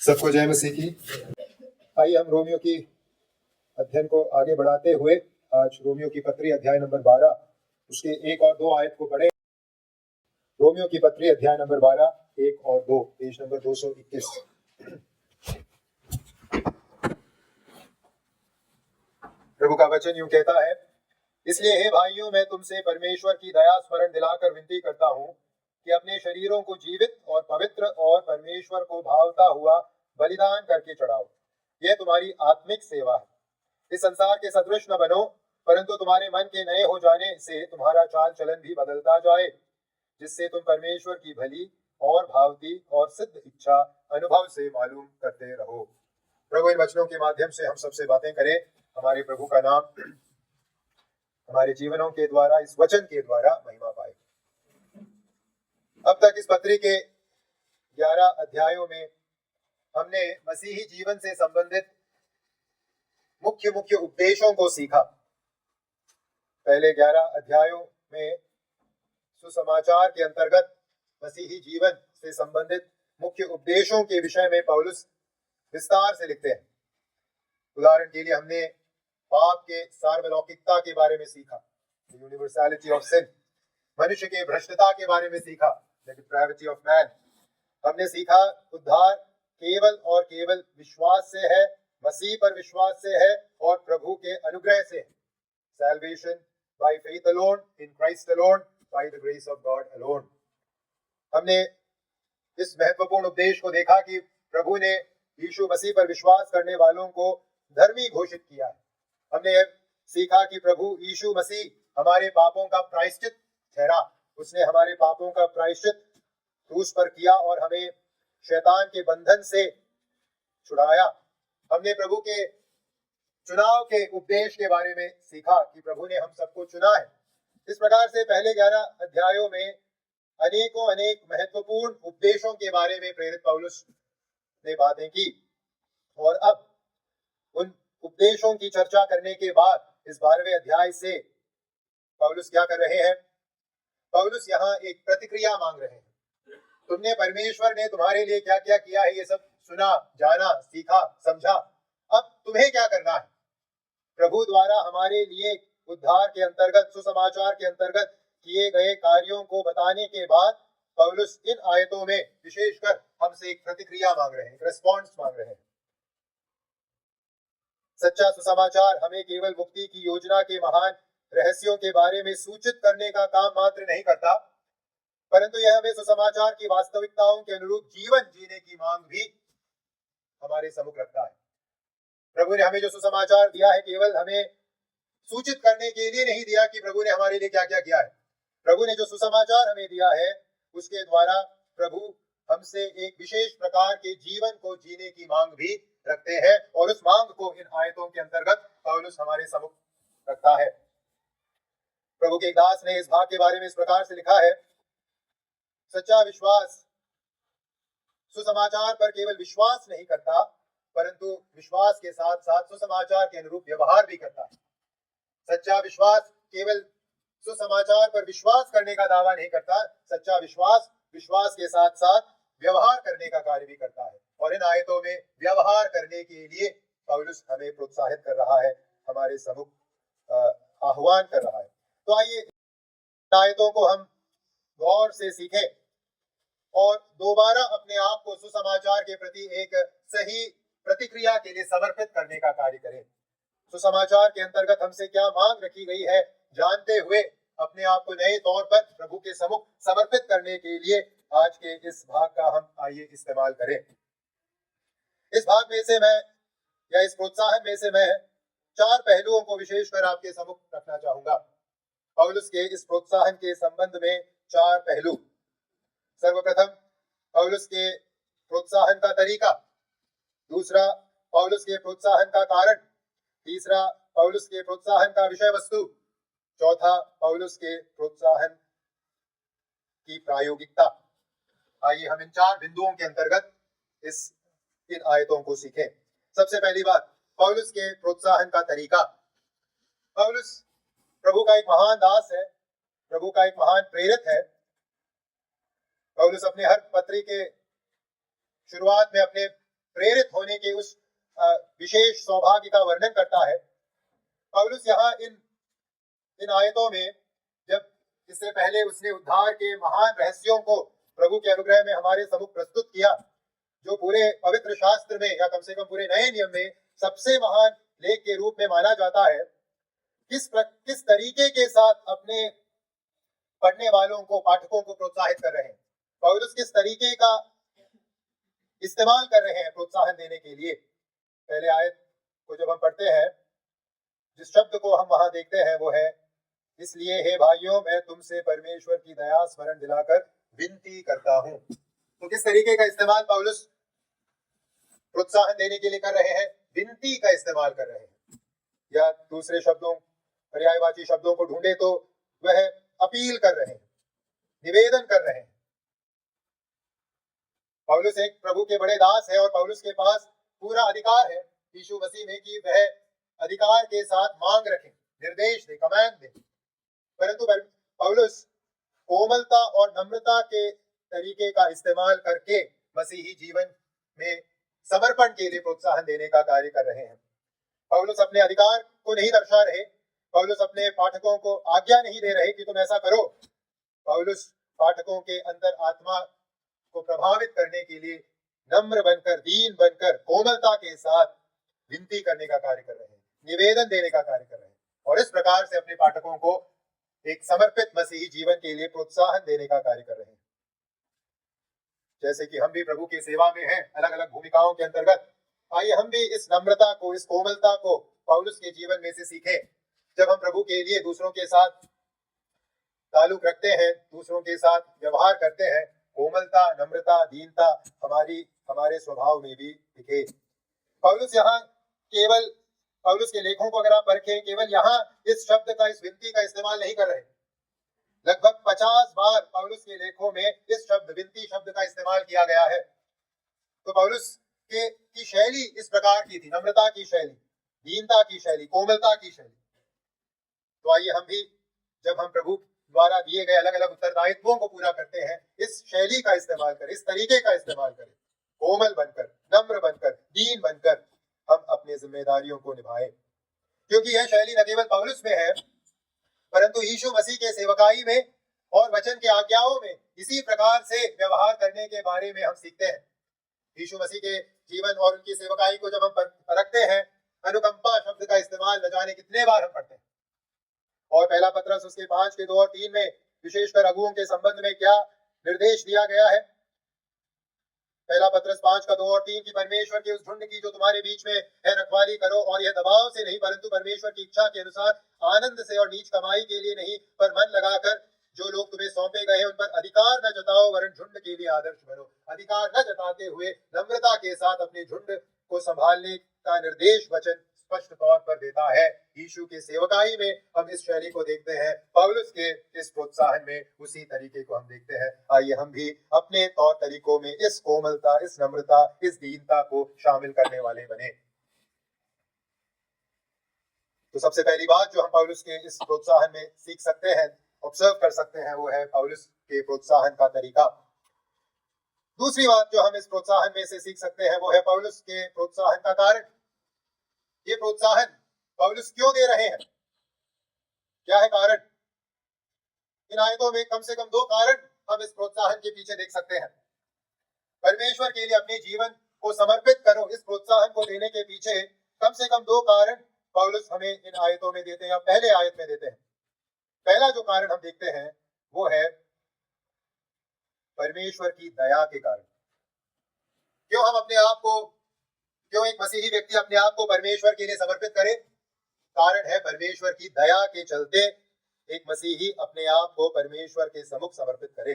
सबको जय मसीह की। आइए हम रोमियो की अध्ययन को आगे बढ़ाते हुए आज रोमियो की पत्री अध्याय नंबर 12 उसके 1 और 2 आयत को पढ़े। रोमियो की पत्री अध्याय नंबर 12 1 और 2, पेज नंबर 221। प्रभु का वचन यूं कहता है, इसलिए हे भाइयों, मैं तुमसे परमेश्वर की दया स्मरण दिलाकर विनती करता हूं कि अपने शरीरों को जीवित और पवित्र और परमेश्वर को भावता हुआ बलिदान करके चढ़ाओ। यह तुम्हारी आत्मिक सेवा है। इस संसार के सदृश न बनो, परंतु तुम्हारे मन के नए हो जाने से तुम्हारा चाल चलन भी बदलता जाए, जिससे तुम परमेश्वर की भली और भावती और सिद्ध इच्छा अनुभव से मालूम करते रहो। प्रभु इन वचनों के माध्यम से हम सबसे बातें करें। हमारे प्रभु का नाम हमारे जीवनों के द्वारा, इस वचन के द्वारा महिमा पाए। अब तक इस पत्री के 11 अध्यायों में हमने मसीही जीवन से संबंधित मुख्य उपदेशों को सीखा। पहले 11 अध्यायों में सुसमाचार के अंतर्गत मसीही जीवन से संबंधित मुख्य उपदेशों के विषय में पौलुस विस्तार से लिखते हैं। उदाहरण के लिए हमने पाप के सार्वलौकिकता के बारे में सीखा, यूनिवर्सैलिटी ऑफ सिन। मनुष्य के भ्रष्टता के बारे में सीखा, द डिप्राविटी ऑफ मैन। हमने सीखा उद्धार केवल और केवल विश्वास से है, मसीह पर विश्वास से है और प्रभु के अनुग्रह से है। Salvation by faith alone, in Christ alone, by the grace of God alone। हमने इस महत्वपूर्ण उपदेश को देखा कि प्रभु ने यीशु मसीह पर विश्वास करने वालों को धर्मी घोषित किया है। हमने यह सीखा कि प्रभु यीशु मसीह हमारे पापों का प्रायश्चित ठहरा। उसने हमारे पापों का प्रायश्चित क्रूस पर किया और हमें शैतान के बंधन से छुड़ाया। हमने प्रभु के चुनाव के उपदेश के बारे में सीखा कि प्रभु ने हम सबको चुना है। इस प्रकार से पहले 11 अध्यायों में अनेक महत्वपूर्ण उपदेशों के बारे में प्रेरित पौलुस ने बातें की, और अब उन उपदेशों की चर्चा करने के बाद इस 12वें अध्याय से पौलुस क्या कर रहे हैं? पौलुस यहाँ एक प्रतिक्रिया मांग रहे हैं। तुमने, परमेश्वर ने तुम्हारे लिए क्या क्या किया है, ये सब सुना, जाना, सीखा, समझा। अब तुम्हें क्या करना है? प्रभु द्वारा हमारे लिए उद्धार के अंतर्गत, सुसमाचार के अंतर्गत किए गए कार्यों को बताने के बाद पौलुस इन आयतों में विशेषकर हमसे एक प्रतिक्रिया मांग रहे हैं, एक रिस्पॉन्स मांग रहे हैं। सच्चा सुसमाचार हमें केवल मुक्ति की योजना के महान रहस्यों के बारे में सूचित करने का काम मात्र नहीं करता, परंतु यह हमें सुसमाचार की वास्तविकताओं के अनुरूप जीवन जीने की मांग भी हमारे सम्मुख रखता है। प्रभु ने हमें जो सुसमाचार दिया है, केवल हमें सूचित करने के लिए नहीं दिया कि प्रभु ने हमारे लिए क्या क्या किया है। प्रभु ने जो सुसमाचार हमें दिया है, उसके द्वारा प्रभु हमसे एक विशेष प्रकार के जीवन को जीने की मांग भी रखते हैं, और उस मांग को इन आयतों के अंतर्गत पौलुस हमारे सम्मुख रखता है। प्रभु के दास ने इस भाग के बारे में इस प्रकार से लिखा है, सच्चा विश्वास सुसमाचार पर केवल विश्वास नहीं करता, परंतु विश्वास के साथ साथ सुसमाचार के अनुरूप व्यवहार भी करता है। सच्चा विश्वास केवल सुसमाचार पर विश्वास करने का दावा नहीं करता, सच्चा विश्वास विश्वास के साथ साथ व्यवहार करने का कार्य भी करता है। और इन आयतों में व्यवहार करने के लिए पौलुस हमें प्रोत्साहित कर रहा है, हमारे सम्मुख आह्वान कर रहा है। तो आइए इन आयतों को हम गौर से सीखें और दोबारा अपने आप को सुसमाचार के प्रति एक सही प्रतिक्रिया के लिए समर्पित करने का कार्य करें। सुसमाचार के अंतर्गत हमसे क्या मांग रखी गई है, जानते हुए अपने आप को नए तौर पर प्रभु के सम्मुख समर्पित करने के लिए आज के इस भाग का हम आइए इस्तेमाल करें। इस भाग में से मैं, या इस प्रोत्साहन में से मैं 4 पहलुओं को विशेषकर आपके सम्मुख रखना चाहूंगा। पौलुस के इस प्रोत्साहन के संबंध में 4 पहलू। सर्वप्रथम पौलुस के प्रोत्साहन का तरीका, दूसरा पौलुस के प्रोत्साहन का कारण, तीसरा पौलुस के प्रोत्साहन का विषय वस्तु, चौथा पौलुस के प्रोत्साहन की प्रायोगिकता। आइए हम इन 4 बिंदुओं के अंतर्गत इन आयतों को सीखें। सबसे पहली बात, पौलुस के प्रोत्साहन का तरीका। पौलुस प्रभु का एक महान दास है, प्रभु का एक महान प्रेरित है। पौलुस अपने हर पत्री के शुरुआत में अपने प्रेरित होने के उस विशेष सौभाग्य का वर्णन करता है। पौलुस यहाँ इन आयतों में, जब इससे पहले उसने उद्धार के महान रहस्यों को प्रभु के अनुग्रह में हमारे सम्मुख प्रस्तुत किया, जो पूरे पवित्र शास्त्र में या कम से कम पूरे नए नियम में सबसे महान लेख के रूप में माना जाता है, किस तरीके के साथ अपने पढ़ने वालों को, पाठकों को प्रोत्साहित कर रहे हैं। पौलुस किस तरीके का इस्तेमाल कर रहे हैं प्रोत्साहन देने के लिए। पहले आयत को जब हम पढ़ते हैं, जिस शब्द को हम वहां देखते हैं वो है, इसलिए हे भाइयों मैं तुमसे परमेश्वर की दया स्मरण दिलाकर विनती करता हूं। तो किस तरीके का इस्तेमाल पौलुस प्रोत्साहन देने के लिए कर रहे हैं? विनती का इस्तेमाल कर रहे हैं, या दूसरे शब्दों, पर्यायवाची शब्दों को ढूंढे तो वह अपील कर रहे हैं, निवेदन कर रहे हैं। पौलुस एक प्रभु के बड़े दास है और पौलुस के पास पूरा अधिकार है यीशु मसीह में कि वह अधिकार के साथ मांग रखे, निर्देश दे, कमांड दे। परंतु पौलुस कोमलता और नम्रता के तरीके का इस्तेमाल करके मसीही जीवन में समर्पण के लिए प्रोत्साहन देने का कार्य कर रहे हैं। पौलुस अपने अधिकार को नहीं दर्शा रहे, पौलुस अपने पाठकों को आज्ञा नहीं दे रहे कि तुम ऐसा करो। पौलुस पाठकों के अंतर आत्मा को प्रभावित करने के लिए नम्र बनकर, दीन बनकर, कोमलता के साथ विनती करने का कार्य कर रहे हैं, निवेदन देने का कार्य कर रहे हैं, और इस प्रकार से अपने पाठकों को एक समर्पित मसीही जीवन के लिए प्रोत्साहन देने का कार्य कर रहे हैं। जैसे कि हम भी प्रभु की सेवा में हैं, अलग अलग भूमिकाओं के अंतर्गत, आइए हम भी इस नम्रता को, इस कोमलता को पौलुस के जीवन में से सीखें। जब हम प्रभु के लिए दूसरों के साथ ताल्लुक रखते हैं, दूसरों के साथ व्यवहार करते हैं, कोमलता, नम्रता, दीनता हमारे स्वभाव में भी दिखे। पौलुस यहाँ केवल, पौलुस के लेखों को अगर आप परखें, केवल यहाँ इस शब्द का, इस विनती का इस्तेमाल नहीं कर रहे। लगभग 50 बार पौलुस के लेखों में इस शब्द, विनती शब्द का इस्तेमाल किया गया है। तो पौलुस की शैली इस प्रकार की थी, नम्रता की शैली, दीनता की शैली, कोमलता की शैली। तो आइए हम भी, जब हम प्रभु द्वारा दिए गए अलग अलग उत्तरदायित्वों को पूरा करते हैं, इस शैली का इस्तेमाल करें, इस तरीके का इस्तेमाल करें, कोमल बनकर, नम्र बनकर, दीन बनकर हम अपनी जिम्मेदारियों को निभाएं। क्योंकि यह शैली न केवल पौलुस में है, परंतु यीशु मसीह के सेवकाई में और वचन के आज्ञाओं में इसी प्रकार से व्यवहार करने के बारे में हम सीखते हैं। यीशु मसीह के जीवन और उनकी सेवकाई को जब हम परखते हैं, अनुकंपा शब्द का इस्तेमाल न जाने कितने बार हम पढ़ते हैं। और पहला पत्रस उसके 5 के 2 और 3 में विशेषकर अगुओं के संबंध में क्या निर्देश दिया गया है। पहला पत्रस 5 का 2 और 3 की परमेश्वर के उस झुंड की जो तुम्हारे बीच में है रखवाली करो, और यह दबाव से नहीं परंतु परमेश्वर की इच्छा के अनुसार आनंद से, और नीच कमाई के लिए नहीं पर मन लगाकर जो लोग तुम्हें सौंपे गए हैं उन पर अधिकार न जताओ, वरन झुंड के लिए आदर्श बनो। अधिकार न जताते हुए नम्रता के साथ अपने झुंड को संभालने का निर्देश वचन स्पष्ट तौर पर देता है। यीशु के सेवकाई में हम इस शैली को देखते हैं, पौलुस के इस प्रोत्साहन में उसी तरीके को हम देखते हैं। आइए हम भी अपने तौर तरीकों में इस कोमलता, इस नम्रता, इस दीनता को शामिल करने वाले बने। तो सबसे पहली बात जो हम पौलुस के इस प्रोत्साहन में सीख सकते हैं, ऑब्जर्व कर सकते हैं, वो है पौलुस के प्रोत्साहन का तरीका। दूसरी बात जो हम इस प्रोत्साहन में से सीख सकते हैं वो है पौलुस के प्रोत्साहन का कारण। ये प्रोत्साहन पौलुस क्यों दे रहे हैं, क्या है कारण? इन आयतों में कम से कम 2 कारण हम इस प्रोत्साहन के पीछे देख सकते हैं। परमेश्वर के लिए अपने जीवन को समर्पित करो, इस प्रोत्साहन को देने के पीछे कम से कम 2 कारण पौलुस हमें इन आयतों में देते हैं, या पहले आयत में देते हैं। पहला जो कारण हम देखते हैं वो है परमेश्वर की दया के कारण। क्यों हम अपने आप को, क्यों एक मसीही व्यक्ति अपने आप को परमेश्वर के लिए समर्पित करे? कारण है परमेश्वर की दया के चलते एक मसीही अपने आप को परमेश्वर के सम्मुख समर्पित करे।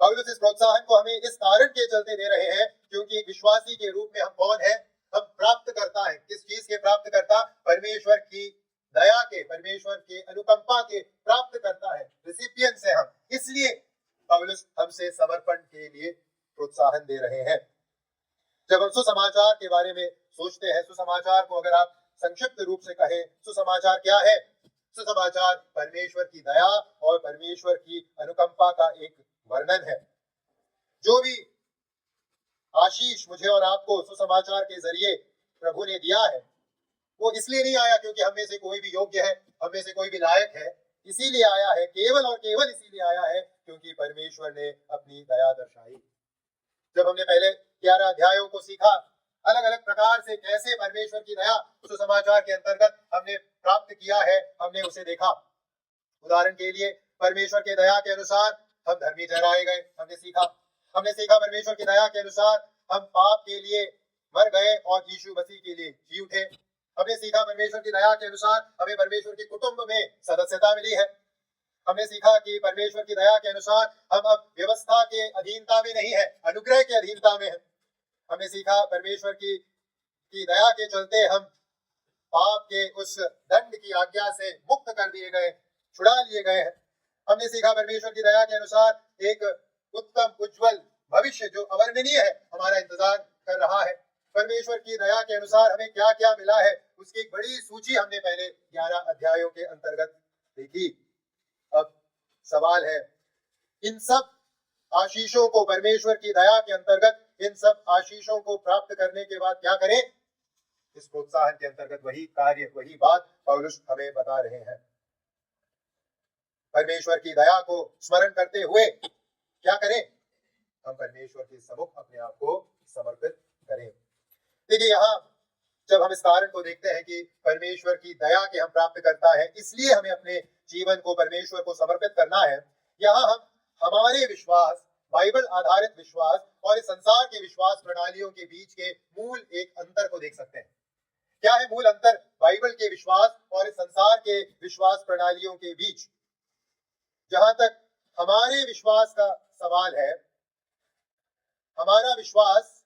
पौलुस इस प्रोत्साहन को हमें इस कारण के चलते दे रहे हैं क्योंकि एक विश्वासी के रूप में हम कौन है? हम प्राप्त करता है। किस चीज के प्राप्त करता? परमेश्वर की दया के, परमेश्वर के अनुकंपा के प्राप्त करता है, रिसिपिएंट्स है हम। इसलिए पौलुस हमसे समर्पण के लिए प्रोत्साहन दे रहे हैं। जब हम सुसमाचार के बारे में सोचते हैं, सुसमाचार को अगर आप संक्षिप्त रूप से कहें, सुसमाचार क्या है? सुसमाचार परमेश्वर की दया और परमेश्वर की अनुकंपा का एक वर्णन है। जो भी आशीष मुझे और आपको सुसमाचार के जरिए प्रभु ने दिया है, वो इसलिए नहीं आया क्योंकि हम में से कोई भी योग्य है, हम में से कोई भी लायक है, इसीलिए आया है, केवल और केवल इसीलिए आया है क्योंकि परमेश्वर ने अपनी दया दर्शाई। जब हमने पहले 11 अध्यायों को सीखा, अलग अलग प्रकार से कैसे परमेश्वर की दया सुसमाचार के अंतर्गत हमने प्राप्त किया है, हमने उसे देखा। उदाहरण के लिए परमेश्वर के दया के अनुसार हम धर्मी ठहराए गए, हमने सीखा परमेश्वर की दया के अनुसार हम पाप के लिए मर गए और यीशु मसीह के लिए जी उठे। हमने सीखा परमेश्वर की दया के अनुसार हमें परमेश्वर के कुटुंब में सदस्यता मिली है। हमने सीखा कि परमेश्वर की दया के अनुसार हम अब व्यवस्था के अधीनता में नहीं है, अनुग्रह के अधीनता में है। हमने सीखा परमेश्वर की दया के चलते हम पाप के उस दंड की आज्ञा से मुक्त कर दिए गए, छुड़ा लिए गए हैं। हमने सीखा परमेश्वर की दया के अनुसार एक उत्तम उज्जवल भविष्य जो अवर्णनीय है हमारा इंतजार कर रहा है। परमेश्वर की दया के अनुसार हमें क्या क्या मिला है उसकी एक बड़ी सूची हमने पहले 11 अध्यायों के अंतर्गत देखी। अब सवाल है, इन सब आशीषों को, परमेश्वर की दया के अंतर्गत इन सब आशीषों को प्राप्त करने के बाद क्या करें? इस प्रोत्साहन के अंतर्गत वही कार्य, वही बात पौलुस हमें बता रहे हैं। परमेश्वर की दया को स्मरण करते हुए क्या करें? हम परमेश्वर के सम्मुख अपने आप को समर्पित करें। देखिए, यहाँ जब हम इस कारण को देखते हैं कि परमेश्वर की दया के हम प्राप्त करता है, इसलिए हमें अपने जीवन को परमेश्वर को समर्पित करना है। यहाँ हम हमारे विश्वास, बाइबल आधारित विश्वास और इस संसार के विश्वास प्रणालियों के बीच के मूल एक अंतर को देख सकते हैं। क्या है मूल अंतर बाइबल के विश्वास और इस संसार के विश्वास प्रणालियों के बीच? जहां तक हमारे विश्वास का सवाल है, हमारा विश्वास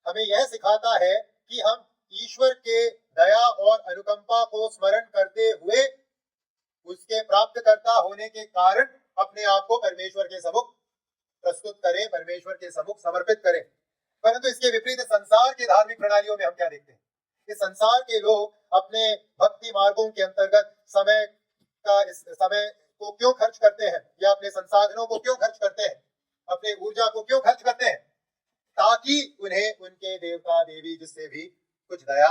हमें यह सिखाता है कि हम ईश्वर के दया और अनुकंपा को स्मरण करते हुए उसके प्राप्तकर्ता होने के कारण अपने आप को परमेश्वर के सम्मुख प्रस्तुत करें, परमेश्वर के सम्मुख समर्पित करें। परंतु इसके विपरीत संसार के धार्मिक प्रणालियों में हम क्या देखते हैं? इस संसार के लोग अपने भक्ति मार्गों के अंतर्गत समय को क्यों खर्च करते हैं, या अपने संसाधनों को क्यों खर्च करते हैं, अपने ऊर्जा को क्यों खर्च करते हैं? ताकि उन्हें उनके देवता देवी जिससे भी कुछ दया,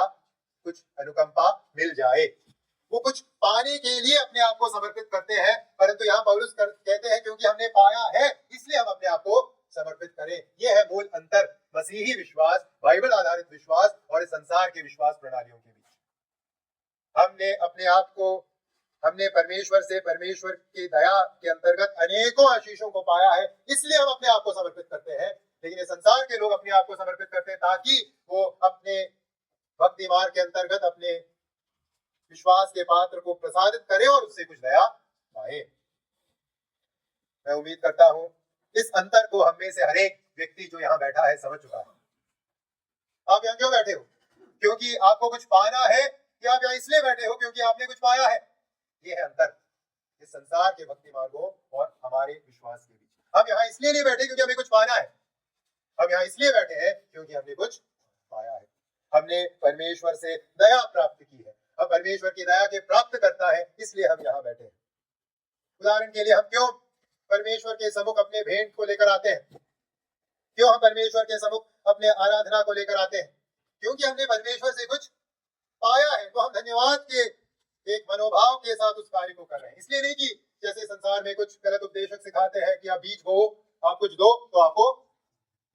कुछ अनुकंपा मिल जाए। वो कुछ पाने के लिए अपने आप को समर्पित करते हैं। परंतु यहाँ पौलुस कहते हैं क्योंकि हमने पाया है इसलिए हम अपने आप को समर्पित करें। यह है मूल अंतर मसीही विश्वास, बाइबल आधारित विश्वास और इस संसार के विश्वास प्रणालियों के बीच। हमने परमेश्वर से, परमेश्वर की दया के अंतर्गत अनेकों आशीषों को पाया है, इसलिए हम अपने आप को समर्पित करते हैं। लेकिन ये संसार के लोग अपने आप को समर्पित करते हैं ताकि वो अपने भक्ति मार्ग के अंतर्गत अपने विश्वास के पात्र को प्रसादित करें और उससे कुछ दया पाए। मैं उम्मीद करता हूं इस अंतर को हम में से हर एक व्यक्ति जो यहाँ बैठा है समझ चुका है। आप यहाँ क्यों बैठे हो? क्योंकि आपको कुछ पाना है, या आप यहाँ इसलिए बैठे हो क्योंकि आपने कुछ पाया है? ये है अंतर इस संसार के भक्ति मार्गों और हमारे विश्वास के बीच। हम यहाँ इसलिए नहीं बैठे क्योंकि हमें कुछ पाना है, हम यहाँ इसलिए बैठे हैं क्योंकि हमने कुछ पाया है। हमने परमेश्वर से दया प्राप्त की है, हम परमेश्वर की दया के प्राप्त करता है, इसलिए हम यहाँ बैठे हैं। उदाहरण के लिए हम क्यों परमेश्वर के सम्मुख अपने भेंट को लेकर आते हैं? क्यों हम परमेश्वर के सम्मुख अपने आराधना को लेकर आते हैं? क्योंकि हमने परमेश्वर से कुछ पाया है, तो हम धन्यवाद के एक मनोभाव के साथ उस कार्य को कर रहे हैं। इसलिए नहीं कि जैसे संसार में कुछ गलत उपदेशक सिखाते हैं कि आप बीज बो, आप कुछ दो तो आपको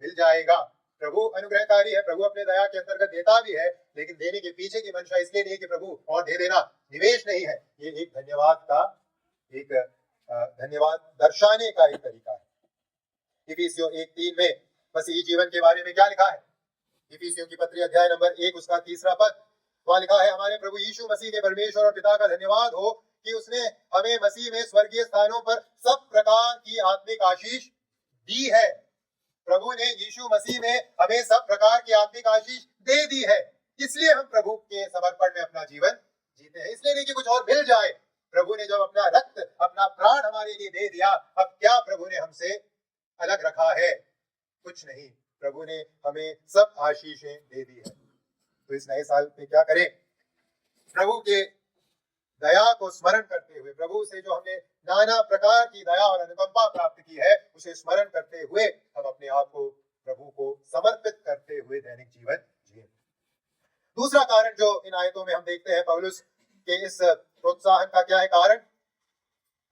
मिल जाएगा। प्रभु अनुग्रहकारी है, प्रभु अपने दया के अंतर्गत देता भी है, लेकिन देने के पीछे की मंशा इसलिए नहीं है कि प्रभु और दे देना, निवेश नहीं है। ये एक धन्यवाद दर्शाने का एक तरीका है। इफिसियों 1:3 में मसीही जीवन के बारे में क्या लिखा है? इफिसियों की पत्री अध्याय नंबर 1 उसका 3 पद, वहां लिखा है, हमारे प्रभु यीशु मसीह के परमेश्वर और पिता का धन्यवाद हो कि उसने हमें मसीह में स्वर्गीय स्थानों पर सब प्रकार की आत्मिक आशीष दी है। प्रभु ने यीशु मसीह में हमें सब प्रकार की आत्मिक आशीष दे दी है, इसलिए हम प्रभु के समर्पण में अपना जीवन जीते हैं। इसलिए नहीं कि कुछ और मिल जाए। प्रभु ने जब अपना रक्त, अपना प्राण हमारे लिए दे दिया, अब क्या प्रभु ने हमसे अलग रखा है? कुछ नहीं। प्रभु ने हमें सब आशीषें दे दी है। तो इस नए साल में क्या करें? प्रभु के दया को स्मरण करते हुए, प्रभु से जो हमने नाना प्रकार की दया और अनुकंपा प्राप्त की है, उसे स्मरण करते हुए हम अपने आप को प्रभु को समर्पित करते हुए दैनिक जीवन जिए। दूसरा कारण जो इन आयतों में हम देखते हैं पौलुस के इस प्रोत्साहन का क्या है कारण?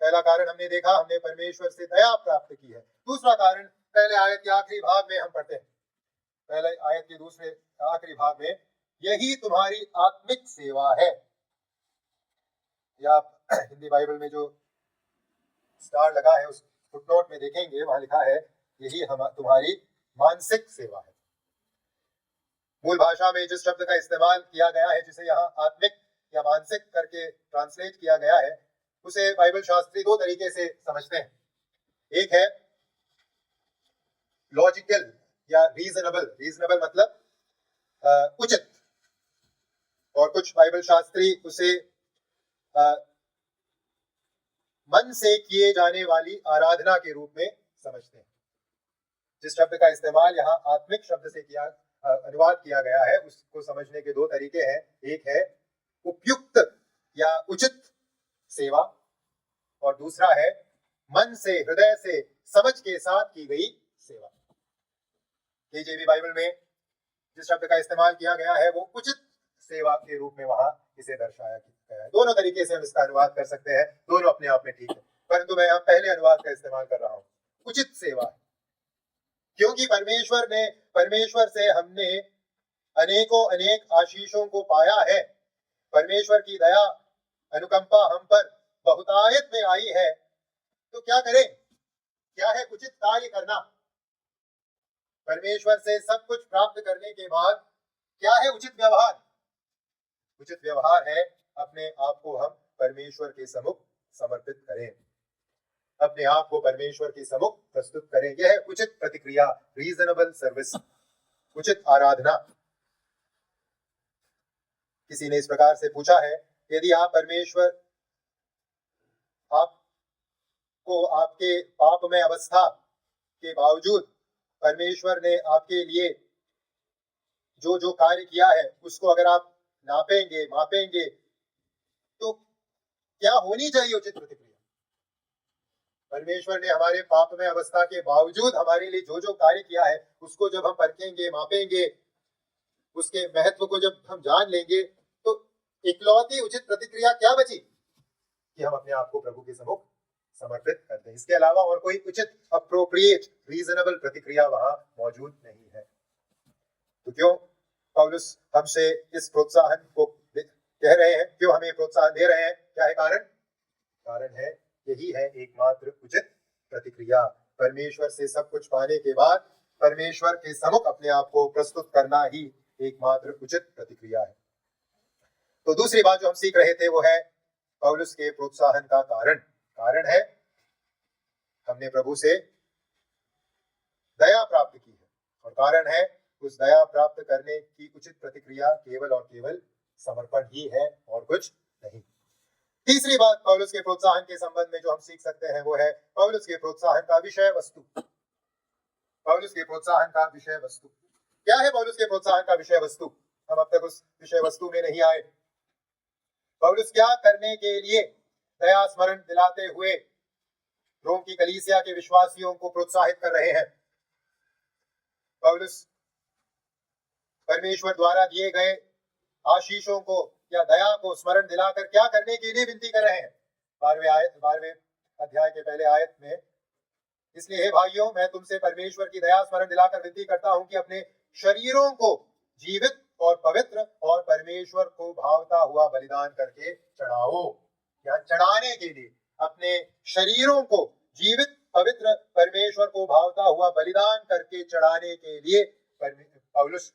पहला कारण हमने देखा, हमने परमेश्वर से दया प्राप्त की है। दूसरा कारण पहले आयत के आखिरी भाग में हम पढ़ते हैं, पहले आयत के दूसरे आखिरी भाग में, यही तुम्हारी आत्मिक सेवा है। या आप हिंदी बाइबल में जो स्टार लगा है उस फुटनोट में देखेंगे, वहां लिखा है यही हम तुम्हारी मानसिक सेवा है। मूल भाषा में जिस शब्द का इस्तेमाल किया गया है, जिसे यहाँ आत्मिक या मानसिक करके ट्रांसलेट किया गया है, उसे बाइबल शास्त्री दो तरीके से समझते हैं। एक है लॉजिकल या रीजनेबल। रीजनेबल मतलब उचित, और कुछ बाइबल शास्त्री उसे मन से किए जाने वाली आराधना के रूप में समझते हैं। जिस शब्द का इस्तेमाल यहाँ आत्मिक शब्द से किया अनुवाद किया गया है, उसको समझने के दो तरीके हैं। एक है उपयुक्त या उचित सेवा, और दूसरा है मन से, हृदय से, समझ के साथ की गई सेवा। केजेवी बाइबल में जिस शब्द का इस्तेमाल किया गया है वो उचित सेवा के रूप में वहां इसे दर्शाया गया है। दोनों तरीके से हम इसका अनुवाद कर सकते हैं, दोनों अपने आप में ठीक है, परंतु मैं यहाँ पहले अनुवाद का इस्तेमाल कर रहा हूं, उचित सेवा। क्योंकि परमेश्वर से हमने अनेक आशीषों को पाया है। परमेश्वर की दया अनुकंपा हम पर बहुतायत में आई है, तो क्या करें? क्या है उचित कार्य करना? परमेश्वर से सब कुछ प्राप्त करने के बाद क्या है उचित व्यवहार? उचित व्यवहार है अपने आप को हम परमेश्वर के सम्मुख समर्पित करें, अपने आप को परमेश्वर के सम्मुख प्रस्तुत करें। यह है उचित प्रतिक्रिया, रीजनेबल सर्विस, उचित आराधना। किसी ने इस प्रकार से पूछा है, यदि आप परमेश्वर आपको आपके पापमय अवस्था के बावजूद परमेश्वर ने आपके लिए जो जो कार्य किया है उसको अगर आप नापेंगे, मापेंगे, तो क्या होनी चाहिए उचित प्रतिक्रिया? परमेश्वर ने हमारे पापमय अवस्था के बावजूद हमारे लिए जो जो कार्य किया है उसको जब हम परखेंगे, मापेंगे, उसके महत्व को जब हम जान लेंगे, तो इकलौती उचित प्रतिक्रिया क्या बची? कि हम अपने आप को प्रभु के सम्मुख समर्पित कर दें। इसके अलावा और कोई उचित, अप्रोप्रिएट, रीजनेबल प्रतिक्रिया वहां मौजूद नहीं है। तो क्यों पौलुस हमसे इस प्रोत्साहन को कह रहे हैं, क्यों हमें प्रोत्साहन दे रहे हैं? क्या है कारण? कारण है यही है एकमात्र उचित प्रतिक्रिया। परमेश्वर से सब कुछ पाने के बाद परमेश्वर के सम्मुख अपने आप को प्रस्तुत करना ही एकमात्र उचित प्रतिक्रिया है। तो दूसरी बात जो हम सीख रहे थे वो है पौलुस के प्रोत्साहन का कारण है हमने प्रभु से दया प्राप्त की है, और कारण है उस दया प्राप्त करने की उचित प्रतिक्रिया केवल और केवल समर्पण ही है और कुछ नहीं। तीसरी बात पौलुस के प्रोत्साहन के संबंध में जो हम सीख सकते हैं वो है पौलुस के प्रोत्साहन का विषय वस्तु। पौलुस के प्रोत्साहन का विषय वस्तु क्या है? पौलुस के प्रोत्साहन का विषय वस्तु, हम अब तक उस विषय वस्तु में नहीं आए। पौलुस क्या करने के लिए दया स्मरण दिलाते हुए रोम की कलीसिया के विश्वासियों को प्रोत्साहित कर रहे हैं? पौलुस परमेश्वर द्वारा दिए गए आशीषों को या दया को स्मरण दिलाकर क्या करने के लिए विनती कर रहे हैं? 12वें अध्याय के पहले आयत में, इसलिए हे भाइयों, मैं तुमसे परमेश्वर की दया स्मरण दिलाकर विनती करता हूं कि अपने शरीरों को जीवित और पवित्र और परमेश्वर को भावता हुआ बलिदान करके चढ़ाओ। या चढ़ाने के लिए अपने शरीरों को जीवित, पवित्र, परमेश्वर को भावता हुआ बलिदान करके चढ़ाने के लिए पौलुस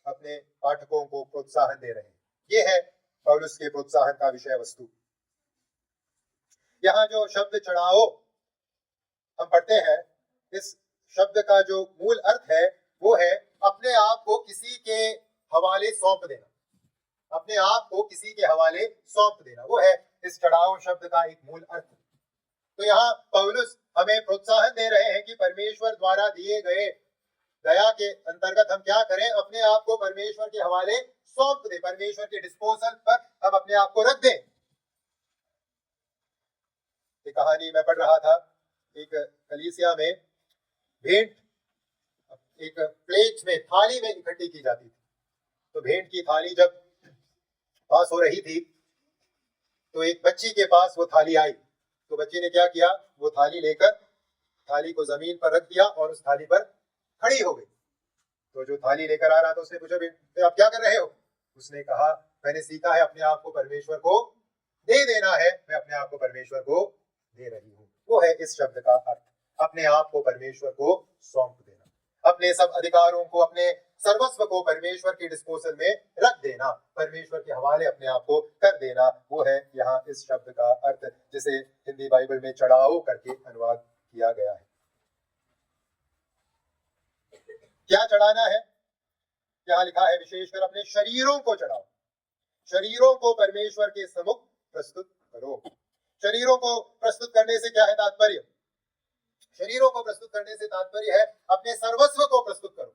अपने पाठकों को प्रोत्साहन दे रहे हैं। ये है पौलुस के प्रोत्साहन का विषय वस्तु। यहाँ जो शब्द चढ़ाओ हम पढ़ते हैं, इस शब्द का जो मूल अर्थ है वो है अपने आप को किसी के हवाले सौंप देना, अपने आप को किसी के हवाले सौंप देना, वो है इस चढ़ाओ शब्द का एक मूल अर्थ। तो यहाँ पौलुस हमें प्रोत्साहन दे रहे हैं कि परमेश्वर द्वारा दिए गए दया के अंतर्गत हम क्या करें? अपने आप को परमेश्वर के हवाले सौंप दें, परमेश्वर के डिस्पोजल पर हम अपने आप को रख दें। एक कहानी मैं पढ़ रहा था, एक कलीसिया में भेंट, एक प्लेट में, थाली में इकट्ठी की जाती थी। तो भेंट की थाली जब पास हो रही थी तो एक बच्ची के पास वो थाली आई। तो बच्ची ने क्या किया, वो थाली लेकर थाली को जमीन पर रख दिया और उस थाली पर खड़ी हो गई। तो जो थाली लेकर आ रहा था उसने पूछा, बेटे आप क्या कर रहे हो? उसने कहा, मैंने सीखा है अपने आप को परमेश्वर को दे देना है, मैं अपने आप को परमेश्वर को दे रही हूँ। वो है इस शब्द का अर्थ, अपने आप को परमेश्वर को सौंप देना, अपने सब अधिकारों को, अपने सर्वस्व को परमेश्वर के डिस्पोजल में रख देना, परमेश्वर के हवाले अपने आप को कर देना। वो है यहाँ इस शब्द का अर्थ, जिसे हिंदी बाइबल में चढ़ाओ करके अनुवाद किया गया है। क्या चढ़ाना है? यहाँ लिखा है विशेषकर अपने शरीरों को चढ़ाओ, शरीरों को परमेश्वर के सम्मुख प्रस्तुत करो। शरीरों को प्रस्तुत करने से क्या है तात्पर्य? शरीरों को प्रस्तुत करने से तात्पर्य है अपने सर्वस्व को प्रस्तुत करो।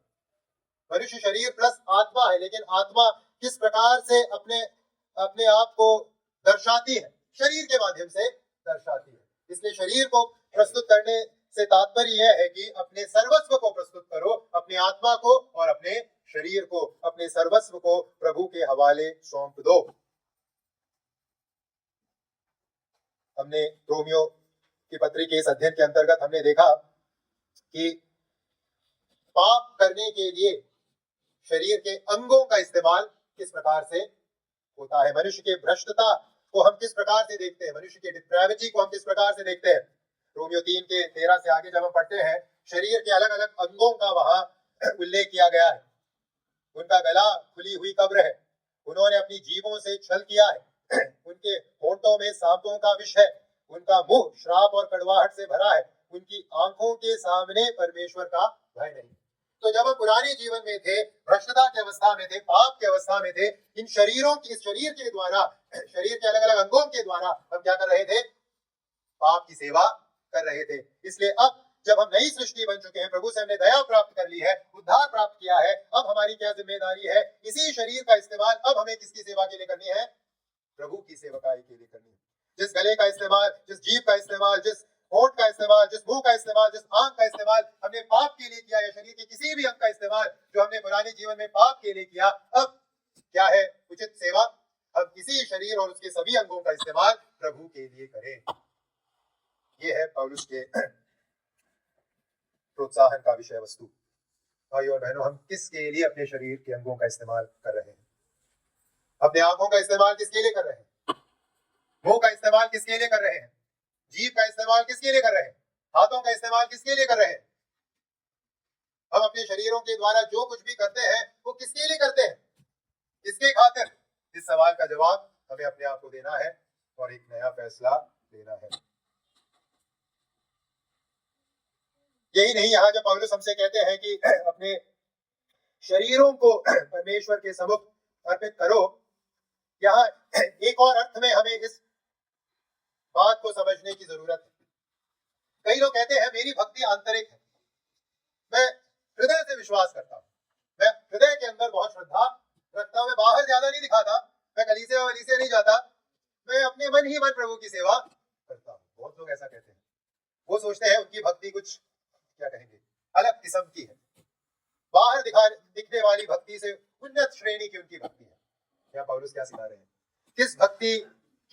मनुष्य शरीर प्लस आत्मा है, लेकिन आत्मा किस प्रकार से अपने आप को दर्शाती है? शरीर के माध्यम से दर्शाती है। इसलिए शरीर को प्रस्तुत करने से तात्पर्य यह है कि अपने सर्वस्व को प्रस्तुत करो, अपने आत्मा को और अपने शरीर को, अपने सर्वस्व को प्रभु के हवाले सौंप दो। हमने रोमियो की पत्री के इस अध्ययन के अंतर्गत हमने देखा कि पाप करने के लिए शरीर के अंगों का इस्तेमाल किस प्रकार से होता है। मनुष्य के भ्रष्टता को हम किस प्रकार से देखते हैं, मनुष्य के डिप्रेविटी को हम किस प्रकार से देखते हैं। रोमियो 3 के 13 से आगे जब हम पढ़ते हैं, शरीर के अलग अलग अंगों का वहां उल्लेख किया गया है। उनका गला खुली हुई कब्र है, उन्होंने अपनी जीभों से छल किया है, उनके होंठों में सांपों का विष है, उनका मुंह श्राप और कड़वाहट से भरा है, उनकी आंखों के सामने परमेश्वर का भय नहीं। तो जब हम पुराने जीवन में थे, भ्रष्टता की अवस्था में थे, पाप की अवस्था में थे, इन शरीरों की, इस शरीर के द्वारा, शरीर के अलग अलग अंगों के द्वारा हम क्या कर रहे थे? पाप की सेवा कर रहे थे। इसलिए अब जब हम नई सृष्टि बन चुके हैं, प्रभु से हमने दया प्राप्त कर ली है, उद्धार प्राप्त किया है, अब हमारी क्या जिम्मेदारी है? इसी शरीर का इस्तेमाल अब हमें किसकी सेवा के लिए करनी है? प्रभु की सेवकाई के लिए करनी है। जिस गले का इस्तेमाल, जिस जीभ का इस्तेमाल, जिस होंठ का इस्तेमाल, जिस मुंह का इस्तेमाल, जिस आंख का इस्तेमाल हमने पाप के लिए किया, या शरीर के किसी भी अंग का इस्तेमाल जो हमने पुराने जीवन में पाप के लिए किया, अब क्या है उचित सेवा? हम इसी शरीर और उसके सभी अंगों का इस्तेमाल प्रभु के लिए करें। ये है पौलुस के प्रोत्साहन का विषय वस्तु। भाइयों और बहनों, हम किसके लिए अपने शरीर के अंगों का इस्तेमाल कर रहे हैं? अपने आंखों का इस्तेमाल किसके लिए कर रहे हैं? मुंह का इस्तेमाल किसके लिए कर रहे हैं? जीभ का इस्तेमाल किसके लिए कर रहे हैं? हाथों का इस्तेमाल किसके लिए कर रहे हैं? हम अपने शरीरों के द्वारा जो कुछ भी करते हैं वो किसके लिए करते हैं, किसके खातिर? इस सवाल का जवाब हमें अपने आप को देना है और एक नया फैसला लेना है। यही नहीं, यहाँ जब पौलुस हमसे कहते हैं कि अपने शरीरों को परमेश्वर के सम्मुख अर्पित करो, यहाँ एक और अर्थ में हमें इस बात को समझने की जरूरत है। कई लोग कहते हैं मेरी भक्ति आंतरिक है, मैं हृदय से विश्वास करता हूँ, मैं हृदय के अंदर बहुत श्रद्धा रखता हूँ, मैं बाहर ज्यादा नहीं दिखाता, मैं कलीसिया वलीसिया नहीं जाता, मैं अपने मन ही मन प्रभु की सेवा करता हूँ। बहुत लोग ऐसा कहते हैं। वो सोचते हैं उनकी भक्ति कुछ क्या कहेंगे अलग किस्म की है, बाहर दिखने वाली भक्ति से उन्नत श्रेणी की उनकी भक्ति है। क्या पौलुस क्या सिखा रहे हैं? किस भक्ति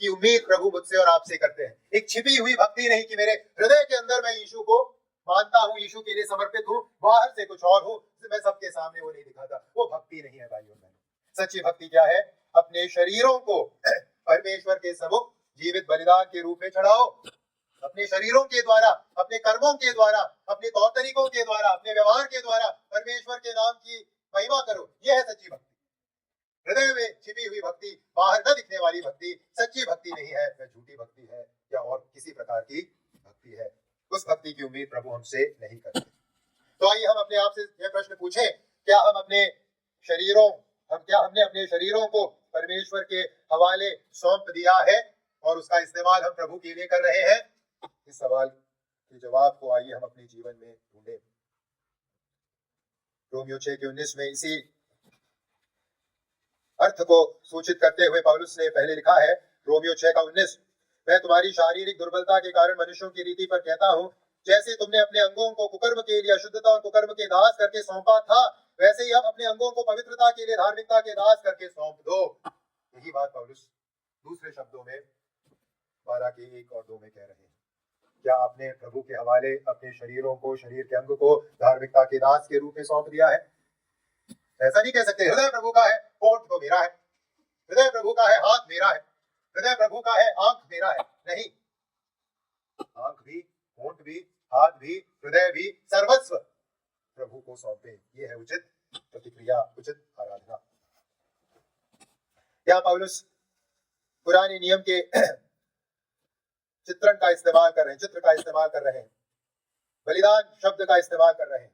की उम्मीद प्रभु मुझसे और आपसे करते हैं? एक छिपी हुई भक्ति नहीं कि मेरे हृदय के अंदर मैं यीशु को मानता हूँ, यीशु के लिए समर्पित हूँ, बाहर से कुछ और हूँ, मैं सबके सामने वो नहीं दिखाता। वो भक्ति नहीं है भाइयों बहनों। सच्ची भक्ति क्या है? अपने शरीरों को परमेश्वर के सम्मुख जीवित बलिदान के रूप में चढ़ाओ, अपने शरीरों के द्वारा, अपने कर्मों के द्वारा, अपने तौर तरीकों के द्वारा, अपने व्यवहार के द्वारा परमेश्वर के नाम की महिमा करो। यह है सच्ची भक्ति। हृदय में छिपी हुई भक्ति, बाहर न दिखने वाली भक्ति सच्ची भक्ति नहीं है, वह झूठी भक्ति है या और किसी प्रकार की भक्ति है। उस भक्ति की उम्मीद प्रभु हमसे नहीं करते। तो आइए हम अपने आप से यह प्रश्न पूछें, क्या हमने अपने शरीरों को परमेश्वर के हवाले सौंप दिया है और उसका इस्तेमाल हम प्रभु के लिए कर रहे हैं? इस सवाल के जवाब को आइए हम अपने जीवन में ढूंढें। रोमियो 6 के 19 में इसी अर्थ को सूचित करते हुए पौलुस ने पहले लिखा है, रोमियो 6 का 19, मैं तुम्हारी शारीरिक दुर्बलता के कारण मनुष्यों की रीति पर कहता हूँ जैसे तुमने अपने अंगों को कुकर्म के लिए अशुद्धता और कुकर्म के दास करके सौंपा था, वैसे ही अब अपने अंगों को पवित्रता के लिए धार्मिकता के दास करके सौंप दो। यही बात पौलुस दूसरे शब्दों में 12 के 1 और 2 में कह रहे हैं। क्या आपने प्रभु के हवाले अपने शरीरों को, शरीर के अंग को धार्मिकता के दास के रूप में सौंप दिया है? ऐसा नहीं कह सकते हृदय प्रभु का है, होंठ तो मेरा है। हृदय प्रभु का है, हाथ मेरा है। हृदय प्रभु का है, आंख मेरा है। नहीं, आंख भी, होंठ भी, हाथ भी, हृदय भी, सर्वस्व प्रभु को सौंपे। ये है उचित प्रतिक्रिया, उचित आराधना। क्या पौलुस पुराने नियम के चित्रण का इस्तेमाल कर रहे हैं, चित्र का इस्तेमाल कर रहे हैं, बलिदान शब्द का इस्तेमाल कर रहे हैं?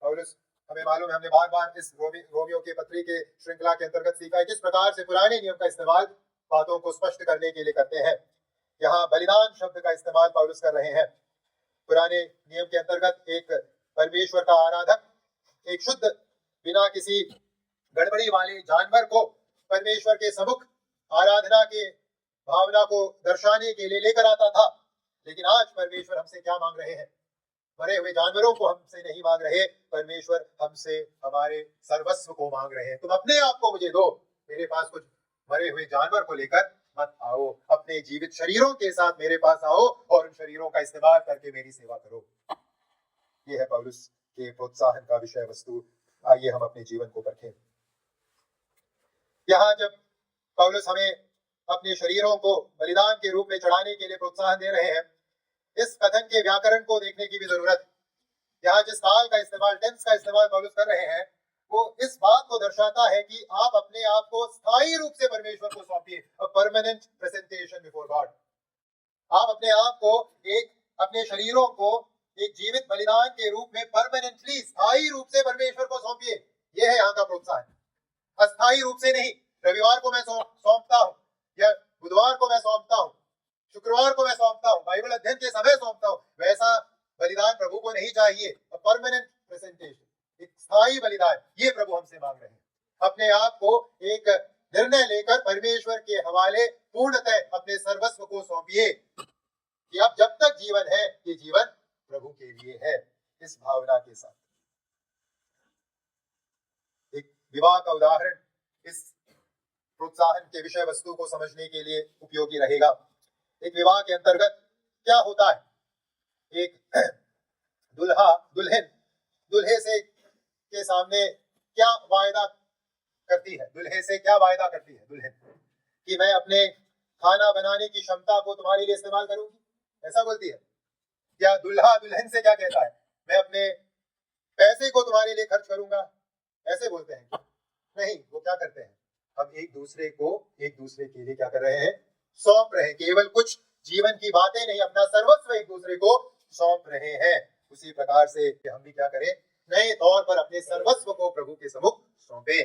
पौलुस, हमें मालूम है, हमने बार बार इस रोमियो के पत्री के श्रृंखला के अंतर्गत सीखा है किस प्रकार से पुराने नियम का इस्तेमाल बातों को स्पष्ट करने के लिए करते हैं। यहाँ बलिदान शब्द का इस्तेमाल पौलुस कर रहे हैं। पुराने नियम के अंतर्गत एक परमेश्वर का आराधक, एक शुद्ध बिना किसी गड़बड़ी वाले जानवर को परमेश्वर के सम्मुख आराधना के भावना को दर्शाने के लिए लेकर आता था। लेकिन आज परमेश्वर हमसे क्या मांग रहे हैं? मरे हुए जानवरों को हमसे नहीं मांग रहे, परमेश्वर हमसे हमारे सर्वस्व को मांग रहे हैं। तुम अपने आप को मुझे दो, मेरे पास कुछ मरे हुए जानवर को लेकर मत आओ। अपने जीवित शरीरों के साथ मेरे पास आओ और उन शरीरों का इस्तेमाल करके मेरी सेवा करो। यह है पौलुस के प्रोत्साहन का विषय वस्तु। आइए हम अपने जीवन को परखें। यहाँ जब पौलुस हमें अपने शरीरों को बलिदान के रूप में चढ़ाने के लिए प्रोत्साहन दे रहे हैं, इस कथन के व्याकरण को देखने की भी जरूरत है। यहाँ जिस काल का इस्तेमाल, टेंस का इस्तेमाल पौलुस कर रहे हैं, वो इस बात को दर्शाता है कि आप अपने आप को स्थायी रूप से परमेश्वर को सौंपिए। A permanent presentation before God. आप अपने आप को, अपने शरीरों को एक जीवित बलिदान के रूप में परमानेंटली, स्थायी रूप से परमेश्वर को सौंपिए। यह है यहाँ का प्रोत्साहन, अस्थायी रूप से नहीं। रविवार को मैं सौंपता हूँ, या बुधवार को मैं सौंपता हूँ, शुक्रवार को मैं सौंपता हूँ, बाइबल अध्ययन के समय सौंपता हूँ, वैसा बलिदान प्रभु को नहीं चाहिए। परमानेंट प्रेजेंटेशन, एक स्थायी बलिदान, ये प्रभु हमसे मांग रहे हैं। अपने आप को एक निर्णय लेकर परमेश्वर के हवाले पूर्णतः अपने सर्वस्व को सौंपिए कि अब जब तक जीवन है, ये जीवन प्रभु के लिए है। इस भावना के साथ एक विवाह का उदाहरण इस प्रोत्साहन के विषय वस्तु को समझने के लिए उपयोगी रहेगा। एक विवाह के अंतर्गत क्या होता है? एक दुल्हा दुल्हन दुल्हे से के सामने क्या वायदा करती है? दुल्हे से क्या वायदा करती है दुल्हन? कि मैं अपने खाना बनाने की क्षमता को तुम्हारे लिए इस्तेमाल करूंगी, ऐसा बोलती है। या दूल्हा दुल्हन से क्या कहता है? मैं अपने पैसे को तुम्हारे लिए खर्च करूंगा, ऐसे बोलते हैं? नहीं, वो क्या करते हैं? हम एक दूसरे के लिए क्या कर रहे हैं? सौंप रहे हैं। केवल कुछ जीवन की बातें नहीं, अपना सर्वस्व एक दूसरे को सौंप रहे हैं। उसी प्रकार से हम भी क्या करें? नए तौर पर अपने सर्वस्व को प्रभु के सम्मुख सौंपे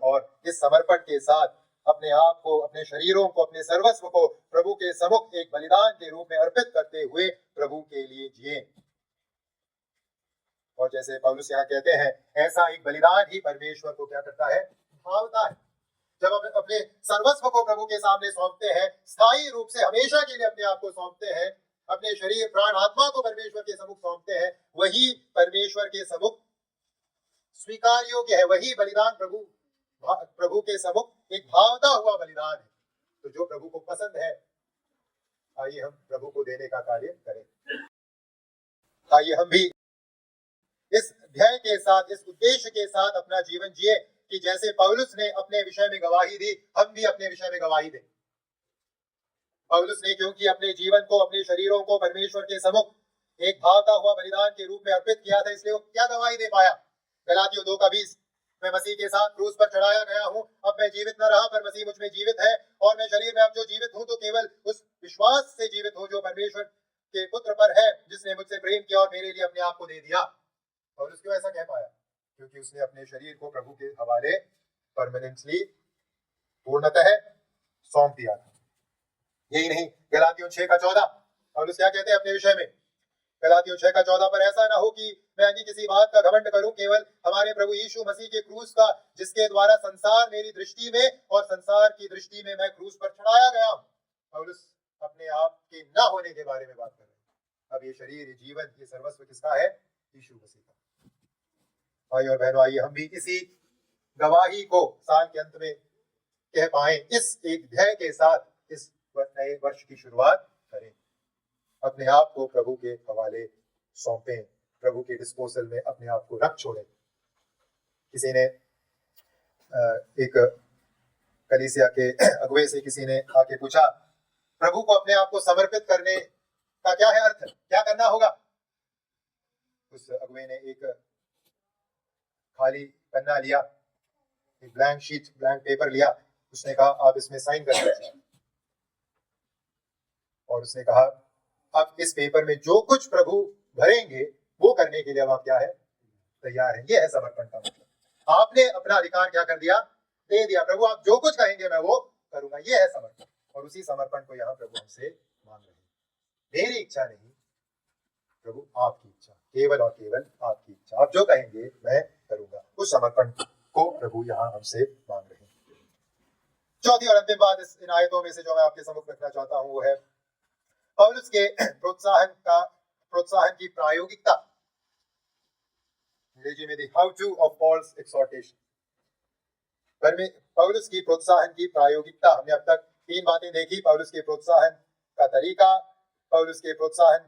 और इस समर्पण के साथ अपने आप को, अपने शरीरों को, अपने सर्वस्व को प्रभु के सम्मुख एक बलिदान के रूप में अर्पित करते हुए प्रभु के लिए जिए। और जैसे पौलुस यहाँ कहते हैं, ऐसा एक बलिदान ही परमेश्वर को क्या करता है? भावता है। जब आप अपने सर्वस्व को प्रभु के सामने सौंपते हैं, स्थायी रूप से हमेशा के लिए अपने आप को सौंपते हैं, अपने शरीर प्राण आत्मा को परमेश्वर के सम्मुख सौंपते हैं, वही परमेश्वर के सम्मुख स्वीकार योग्य है। वही बलिदान प्रभु के सम्मुख एक भावता हुआ बलिदान है। तो जो प्रभु को पसंद है, आइए हम प्रभु को देने का कार्य करें। आइए हम भी इस ध्येय के साथ, इस उद्देश्य के साथ अपना जीवन जिए कि जैसे पौलुस ने अपने विषय में गवाही दी, हम भी अपने विषय में गवाही दें। पौलुस ने क्योंकि अपने जीवन को, अपने शरीरों को परमेश्वर के सम्मुख एक भावता हुआ बलिदान के रूप में अर्पित किया था, इसलिए वो क्या गवाही दे पाया? गलातियों 2:20, मैं मसीह के साथ क्रूस पर चढ़ाया गया हूँ, अब मैं जीवित न रहा पर मसीह मुझ में जीवित है, और मैं शरीर में अब जो जीवित हूँ तो केवल उस विश्वास से जीवित हूँ जो परमेश्वर के पुत्र पर है, जिसने मुझसे प्रेम किया और मेरे लिए अपने आप को दे दिया। और उसको ऐसा कह पाया क्योंकि उसने अपने शरीर को प्रभु के हवाले परमानेंटली, पूर्णतः सौंप दिया था। यही नहीं, गलातियों 6:14 और क्या कहते हैं अपने विषय में? गलातियों 6:14 पर ऐसा ना हो कि मैं अन्य किसी बात का घमंड करूं, केवल हमारे प्रभु यीशु मसीह के क्रूस का, जिसके द्वारा संसार मेरी दृष्टि में और संसार की दृष्टि में मैं क्रूस पर चढ़ाया गया हूं। पौलुस अपने आप के न होने के बारे में बात कर रहे हैं। अब ये शरीर, ये जीवन, ये सर्वस्व किसका है? यीशु मसीह का। भाई और बहनों, आइए हम भी इसी गवाही को साल के अंत में कह पाए, इस एक ध्येय के साथ इस नए वर्ष की शुरुआत करें। अपने आप को प्रभु के हवाले सौंपें, प्रभु के डिस्पोजल में अपने आप को रख छोड़ें। किसी ने एक कलीसिया के अगुवे से किसी ने आके पूछा, प्रभु को अपने आप को समर्पित करने का क्या है अर्थ, क्या करना होगा? उस अगुवे ने एक खाली पन्ना लिया, एक ब्लैंक शीट, ब्लैंक पेपर लिया। उसने कहा, आप इसमें साइन कर दीजिए। और उसने कहा, अब इस पेपर में जो कुछ प्रभु भरेंगे वो करने के लिए अब आप क्या है? तैयार हैं। ये है समर्पण का मतलब। आपने अपना अधिकार क्या कर दिया? दे दिया। प्रभु आप जो कुछ कहेंगे मैं वो करूंगा। ये है समर्पण। और उसी समर्पण को यहाँ प्रभु हमसे मांग रहे हैं। मेरी इच्छा नहीं प्रभु, आपकी इच्छा, केवल और केवल आपकी इच्छा। आप जो कहेंगे मैं करूंगा। उस समर्पण को प्रभु यहाँ हमसे मांग रहे हैं। चौथी और अंतिम बात इन आयतों में से जो मैं आपके सम्मुख रखना चाहता हूं वो है पौलुस के प्रोत्साहन की प्रायोगिकता। अंग्रेजी में दी हाउ टू ऑफ पॉल्स एक्सहॉर्टेशन। पर में पौलुस की प्रोत्साहन की प्रायोगिकता। हमने अब तक 3 बातें देखी। पौलुस के प्रोत्साहन का तरीका, पौलुस के प्रोत्साहन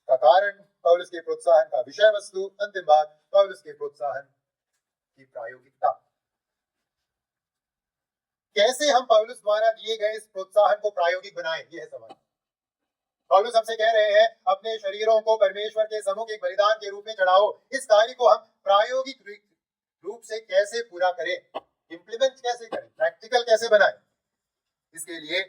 का कारण, पौलुस के प्रोत्साहन का विषय वस्तु, अंतिम बात पौलुस के प्रोत्साहन की प्रायोगिकता। कैसे हम पौलुस द्वारा दिए गए इस प्रोत्साहन को प्रायोगिक बनाएं, यह है सवाल। पौलुस हमसे कह रहे हैं, अपने शरीरों को परमेश्वर के सम्मुख एक बलिदान के रूप में चढ़ाओ। इस कार्य को हम प्रायोगिक रूप से कैसे पूरा करें, इंप्लीमेंट कैसे करें, प्रैक्टिकल कैसे बनाएं? इसके लिए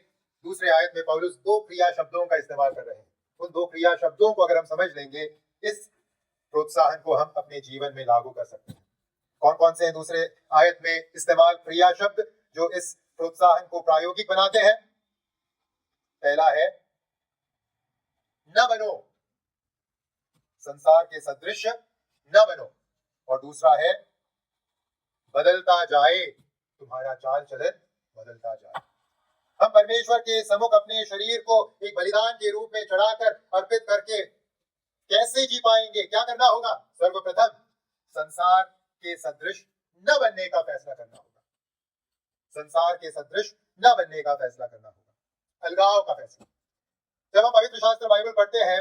दूसरे आयत में पौलुस 2 क्रिया शब्दों का इस्तेमाल कर रहे हैं। उन 2 क्रिया शब्दों को अगर हम समझ लेंगे, इस प्रोत्साहन को हम अपने जीवन में लागू कर सकते हैं। कौन कौन से हैं दूसरे आयत में इस्तेमाल क्रिया शब्द जो इस प्रोत्साहन को प्रायोगिक बनाते हैं? पहला है न बनो, संसार के सदृश न बनो। और दूसरा है बदलता जाए, तुम्हारा चाल चलन बदलता जाए। हम परमेश्वर के सम्मुख अपने शरीर को एक बलिदान के रूप में चढ़ाकर अर्पित करके कैसे जी पाएंगे? क्या करना होगा? सर्वप्रथम संसार के सदृश न बनने का फैसला करना होगा। संसार के सदृश न बनने का फैसला करना होगा, अलगाव का फैसला। जब हम पवित्र शास्त्र बाइबल पढ़ते हैं,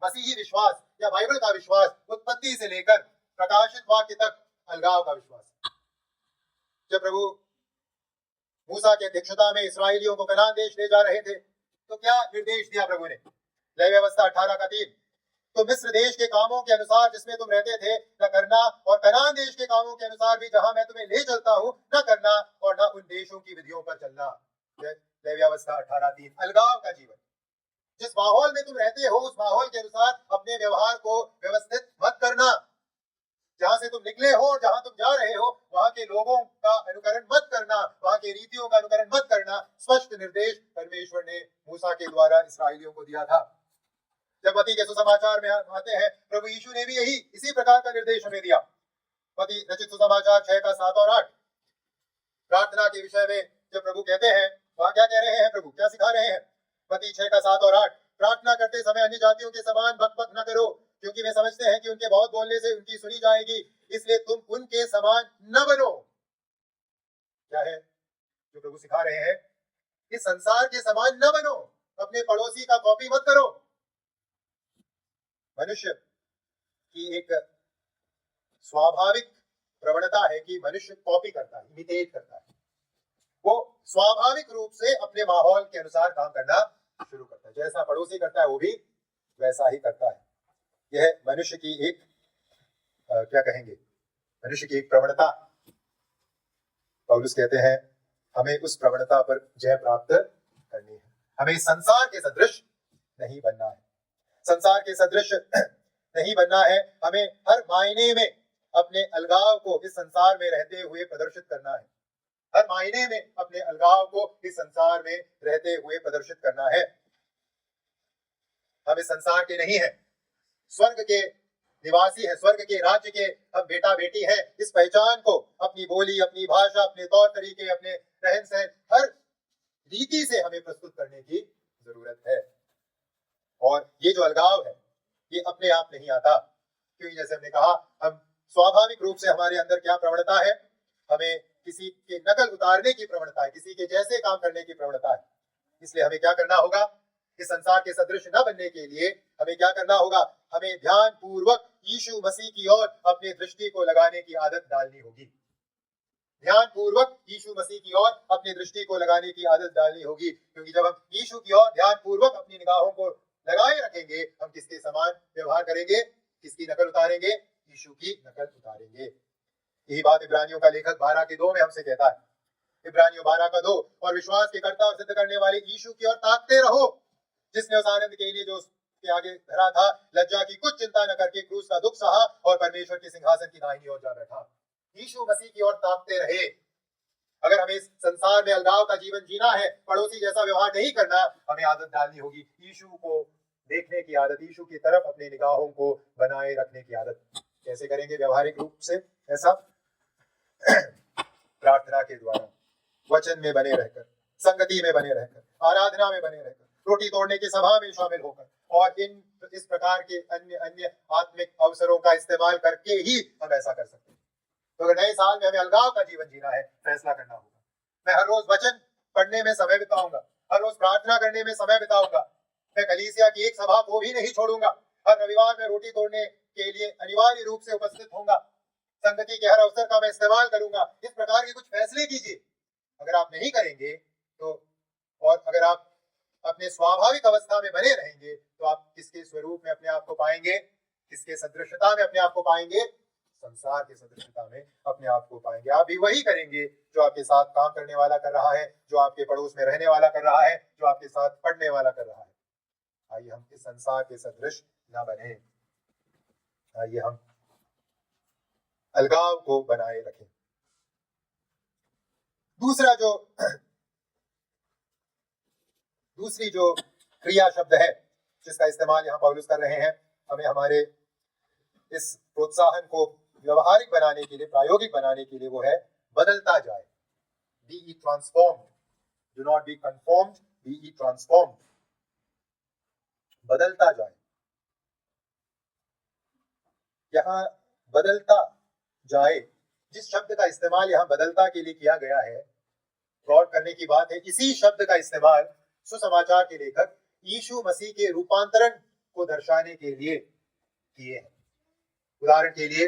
मसीही विश्वास या बाइबल का विश्वास उत्पत्ति से लेकर प्रकाशित वाक्य तक अलगाव का विश्वास। जब प्रभु मूसा की अध्यक्षता में इसराइलियों को कनान देश ले जा रहे थे, तो क्या निर्देश दिया प्रभु ने? लेवी व्यवस्था 18:3, तो मिस्र देश के कामों के अनुसार जिसमें तुम रहते थे न करना, और कनान देश के कामों के अनुसार भी जहां मैं तुम्हें ले चलता हूं न करना, और न उन देशों की विधियों पर चलना। लेवी व्यवस्था 18:3। अलगाव का जीवन। जिस माहौल में तुम रहते हो उस माहौल के अनुसार अपने व्यवहार को व्यवस्थित मत करना। जहां से तुम निकले हो और जहां तुम जा रहे हो वहां के लोगों का अनुकरण मत करना, वहां के रीतियों का अनुकरण मत करना। स्पष्ट निर्देश परमेश्वर ने मूसा के द्वारा इसराइलियों को दिया था। जब मत्ती के सुसमाचार में आते हैं, प्रभु यीशु ने भी इसी प्रकार का निर्देश हमें दिया। मत्ती रचित सुसमाचार 6:7 और 8। प्रार्थना के विषय में जब प्रभु कहते हैं, वहां क्या कह रहे हैं? प्रभु क्या सिखा रहे हैं? मत्ती 6:7 और 8, प्रार्थना करते समय अन्य जातियों के समान बकबक न करो, क्योंकि वे समझते हैं कि उनके बहुत बोलने से उनकी सुनी जाएगी, इसलिए तुम उनके समान न बनो। क्या है जो प्रभु सिखा रहे हैं? इस संसार के समान न बनो, अपने पड़ोसी का कॉपी मत करो। मनुष्य की एक स्वाभाविक प्रवणता है कि मनुष्य कॉपी करता है, इमिटेट करता है। वो स्वाभाविक रूप से अपने माहौल के अनुसार काम करना शुरू करता है। जैसा पड़ोसी करता है वो भी वैसा ही करता है। यह मनुष्य की एक क्या कहेंगे, मनुष्य की एक प्रवणता। पौलुस कहते हैं हमें उस प्रवणता पर जय प्राप्त करनी है। हमें संसार के सदृश नहीं बनना है, संसार के सदृश नहीं बनना है। हमें हर मायने में अपने अलगाव को इस संसार में रहते हुए प्रदर्शित करना है। हर मायने में अपने अलगाव को इस संसार में रहते हुए प्रदर्शित करना है। हम इस संसार के नहीं हैं, स्वर्ग के निवासी है, स्वर्ग के राज्य के हम बेटा बेटी हैं। इस पहचान को अपनी बोली, अपनी भाषा, अपने तौर तरीके, अपने रहन सहन, हर रीति से हमें प्रस्तुत करने की जरूरत है। और ये जो अलगाव है ये अपने आप नहीं आता, क्योंकि जैसे हमने कहा हम स्वाभाविक रूप से हमारे अंदर क्या प्रवणता है, हमें किसी के नकल उतारने की प्रवणता है, किसी के जैसे काम करने की प्रवणता है। इसलिए हमें क्या करना होगा, इस संसार के सदृश न बनने के लिए हमें क्या करना होगा, हमें ध्यान पूर्वक यीशु मसीह की ओर अपनी दृष्टि को लगाने की आदत डालनी होगी। ध्यान पूर्वक यीशु मसीह की ओर अपनी दृष्टि को लगाने की आदत डालनी होगी, क्योंकि जब हम यीशु की ओर ध्यान पूर्वक अपनी निगाहों को लगाए रखेंगे, हम किसके समान व्यवहार करेंगे, किसकी नकल उतारेंगे, यीशु की नकल उतारेंगे। यही बात इब्रानियों का लेखक 12:2 में हमसे कहता है, इब्रानियों 12:2, और विश्वास के कर्ता और सिद्ध करने वाले यीशु की ओर ताकते रहो, जिसने उस आनंद के लिए जो उसके आगे धरा था, लज्जा की कुछ चिंता न करके क्रूस का दुख सहा और परमेश्वर के सिंहासन की दाहिनी ओर जा बैठा। यीशु मसीह की ओर ताकते रहे। अगर हमें इस संसार में अलगाव का जीवन जीना है, पड़ोसी जैसा व्यवहार नहीं करना, हमें आदत डालनी होगी यीशु को देखने की आदत, यीशु की तरफ अपनी निगाहों को बनाए रखने की आदत। कैसे करेंगे व्यावहारिक रूप से ऐसा? प्रार्थना के द्वारा, वचन में बने रहकर, संगति में बने रहकर, आराधना में बने रहकर, रोटी तोड़ने की सभा में शामिल होकर, और इस प्रकार के अन्य अन्य आत्मिक अवसरों का इस्तेमाल करके ही हम ऐसा कर सकते हैं। तो अगर नए साल में हमें अलगाव का जीवन जीना है, फैसला करना होगा, मैं हर रोज वचन पढ़ने में समय बिताऊंगा, हर रोज प्रार्थना करने में समय बिताऊंगा, मैं कलीसिया की एक सभा को भी नहीं छोड़ूंगा, हर रविवार में रोटी तोड़ने के लिए अनिवार्य रूप से उपस्थित होऊंगा, संगति के हर अवसर का मैं इस्तेमाल करूंगा। इस प्रकार के कुछ फैसले कीजिए। अगर आप नहीं करेंगे तो, और अगर आप अपने स्वाभाविक अवस्था में बने रहेंगे, तो आप किसके स्वरूप में अपने आप को पाएंगे, किसके सदृशता में अपने आप को पाएंगे? संसार के सदृशता में अपने आप को पाएंगे। आप भी वही करेंगे जो आपके साथ काम करने वाला कर रहा है, जो आपके पड़ोस में रहने वाला कर रहा है, जो आपके साथ पढ़ने वाला कर रहा है। आइए हम इस संसार के सदृश न बने, आइए हम अलगाव को बनाए रखें। दूसरी जो क्रिया शब्द है जिसका इस्तेमाल यहाँ पौलुस कर रहे हैं, हमें हमारे इस प्रोत्साहन को व्यवहारिक बनाने के लिए, प्रायोगिक बनाने के लिए, वो है बदलता जाए। Be ye transformed, do not be conformed, be ye transformed, बदलता जाए। यहाँ बदलता जाए, जिस शब्द का इस्तेमाल यहाँ बदलता के लिए किया गया है, गौर करने की बात है, इसी शब्द का इस्तेमाल सुसमाचार के लेखक यीशु मसीह के रूपांतरण को दर्शाने के लिए किए हैं। उदाहरण के लिए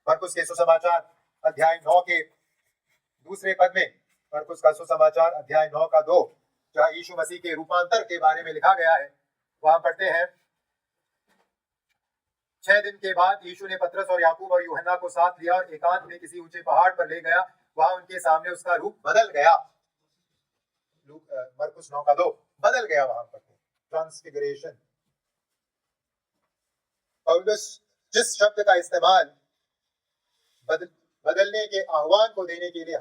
मरकुस के सुसमाचार अध्याय 9 के दूसरे पद में, मरकुस का सुसमाचार अध्याय 9 का 2, जहाँ यीशु मसीह के रूपांतर के बारे में लिखा गया है, वहां पढ़ते हैं, 6 दिन के बाद यीशु ने पतरस और याकूब और यूहन्ना को साथ लिया और एकांत में किसी ऊंचे पहाड़ पर ले गया, वहां उनके सामने उसका रूप बदल गया। मरकुस 9 का 2, बदल गया, वहां पर ट्रांसफिगरेशन। पौलुस जिस शब्द का इस्तेमाल बदलने के आह्वान को देने के लिए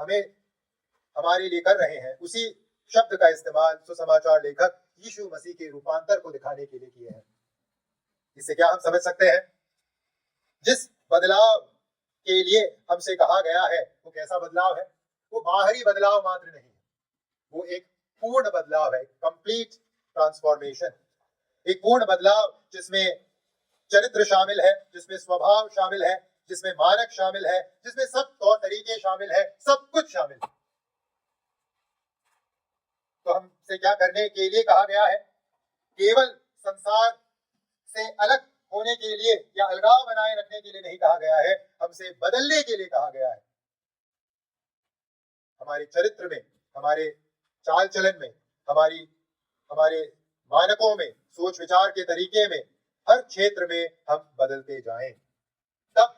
हमारे लिए कर रहे हैं, उसी शब्द का इस्तेमाल सुसमाचार लेखक यीशु मसीह के रूपांतर को दिखाने के लिए किए हैं। इससे क्या हम समझ सकते हैं? जिस बदलाव के लिए हमसे कहा गया है, वो कैसा बदलाव है? वो बाहरी बदलाव मात्र नहीं है, वो एक पूर्ण बदलाव है, कंप्लीट ट्रांसफॉर्मेशन। एक पूर्ण बदलाव जिसमें चरित्र शामिल है, जिसमें स्वभाव शामिल है, जिसमें मानक शामिल है, जिसमें सब तौर तरीके शामिल है, सब कुछ शामिल है। तो हमसे क्या करने के लिए कहा गया है? केवल संसार से अलग होने के लिए या अलगाव बनाए रखने के लिए नहीं कहा गया है, हमसे बदलने के लिए कहा गया है। हमारे चरित्र में, हमारे चाल चलन में, हमारे मानकों में, सोच विचार के तरीके में, हर क्षेत्र में हम बदलते जाएं, तब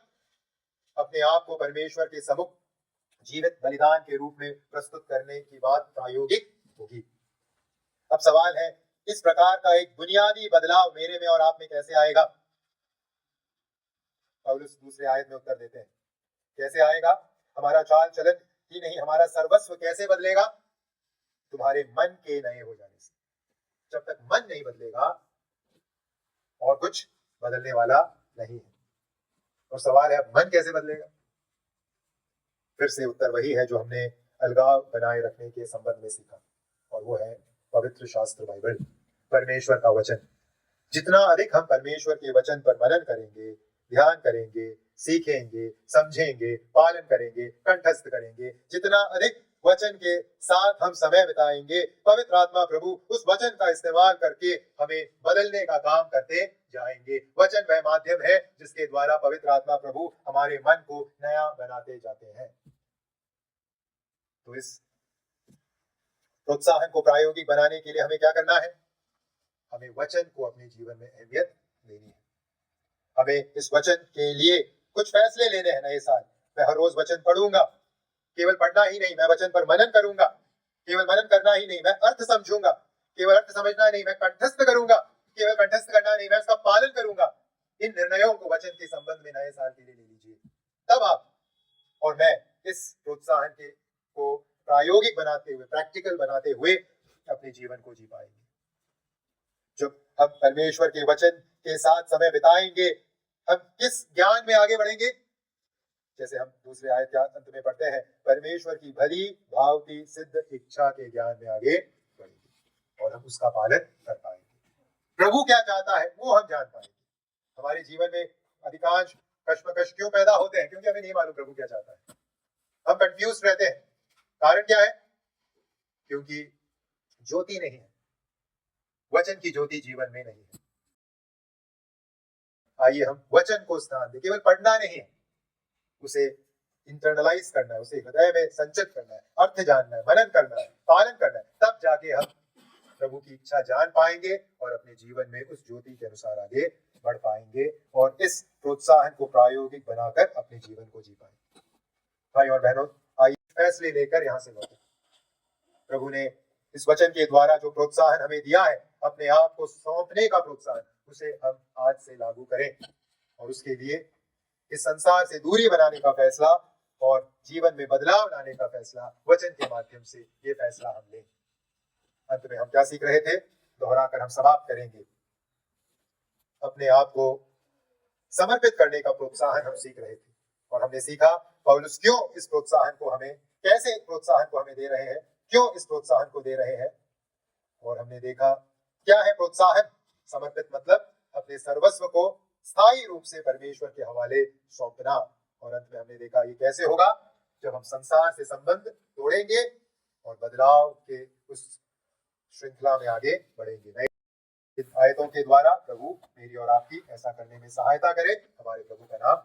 अपने आप को परमेश्वर के सम्मुख जीवित बलिदान के रूप में प्रस्तुत करने की बात प्रायोगिक होगी। अब सवाल है, इस प्रकार का एक बुनियादी बदलाव मेरे में और आप में कैसे आएगा? पौलुस दूसरे आयत में उत्तर देते हैं, कैसे आएगा? हमारा चाल चलन ही नहीं, हमारा सर्वस्व कैसे बदलेगा? तुम्हारे मन के नए हो जाने से। जब तक मन नहीं बदलेगा और कुछ बदलने वाला नहीं है। और सवाल है, मन कैसे बदलेगा? फिर से उत्तर वही है जो हमने अलगाव बनाए रखने के संबंध में सीखा, और वो है पवित्र शास्त्र बाइबल, परमेश्वर का वचन। जितना अधिक हम परमेश्वर के वचन पर मनन करेंगे, ध्यान करेंगे, सीखेंगे, समझेंगे, पालन करेंगे, कंठस्थ करेंगे, जितना अधिक वचन के साथ हम समय बिताएंगे, पवित्र आत्मा प्रभु उस वचन का इस्तेमाल करके हमें बदलने का काम करते जाएंगे। वचन वह माध्यम है जिसके द्वारा पवित्र आत्मा प्रभु हमारे मन को नया बनाते जाते हैं। तो इस प्रोत्साहन को प्रायोगिक बनाने के लिए हमें क्या करना है? हमें वचन को अपने जीवन में अहमियत देनी है। हमें इस वचन के लिए कुछ फैसले लेने हैं नए साल। मैं हर रोज वचन पढ़ूंगा, केवल पढ़ना ही नहीं, मैं वचन पर मनन करूंगा। केवल मनन करना ही नहीं, मैं अर्थ समझूंगा। केवल अर्थ समझना नहीं, मैं कंठस्थ करूंगा। केवल कंठस्थ करना नहीं, मैं उसका पालन करूंगा। इन निर्णयों को वचन के संबंध में नए साल के लिए ले लीजिए। तब आप और मैं इस प्रोत्साहन को प्रायोगिक बनाते हुए, प्रैक्टिकल बनाते हुए अपने जीवन को जी पाएंगे। जब हम परमेश्वर के वचन के साथ समय बिताएंगे, हम किस ज्ञान में आगे बढ़ेंगे? जैसे हम दूसरे आयत के अंत में पढ़ते हैं, परमेश्वर की भली भावती सिद्ध इच्छा के ज्ञान में आगे बढ़ेंगे और हम उसका पालन कर पाएंगे। प्रभु क्या चाहता है वो हम जान पाएंगे। हमारे जीवन में अधिकांश कश्मकश क्यों पैदा होते हैं? क्योंकि हमें नहीं मालूम प्रभु क्या चाहता है। हम कंफ्यूज रहते हैं। कारण क्या है? क्योंकि ज्योति नहीं है, वचन की ज्योति जीवन में नहीं है। आइए हम वचन को स्थान दें। केवल पढ़ना नहीं है, उसे इंटरनलाइज करना है, उसे हृदय में संचित करना है, अर्थ जानना है, मनन करना है, पालन करना है। तब जाके हम प्रभु की इच्छा जान पाएंगे और अपने जीवन में उस ज्योति के अनुसार आगे बढ़ पाएंगे और इस प्रोत्साहन को प्रायोगिक बनाकर अपने जीवन को जी पाएंगे। भाई और बहनों, आइए फैसले लेकर यहाँ से लौटें। प्रभु ने इस वचन के द्वारा जो प्रोत्साहन हमें दिया है, अपने आप को सौंपने का प्रोत्साहन, उसे हम आज से लागू करें और उसके लिए इस संसार से दूरी बनाने का फैसला और जीवन में बदलाव लाने का फैसला वचन के माध्यम से ये फैसला हम लें। अंत में हम क्या सीख रहे थे? दोहराकर हम समाप्त करेंगे। अपने आप को समर्पित करने का प्रोत्साहन हम सीख रहे थे और हमने सीखा पौलुस क्यों इस प्रोत्साहन को हमें, कैसे प्रोत्साहन को हमें दे रहे हैं, क्यों इस प्रोत्साहन को दे रहे हैं। और हमने देखा क्या है प्रोत्साहन। समर्पित मतलब अपने सर्वस्व को स्थायी रूप से परमेश्वर के हवाले सौंपना। और अंत में हमने देखा ये कैसे होगा? जब हम संसार से संबंध तोड़ेंगे और बदलाव के उस श्रृंखला में आगे बढ़ेंगे। नए आयतों के द्वारा प्रभु मेरी और आपकी ऐसा करने में सहायता करे। हमारे प्रभु का नाम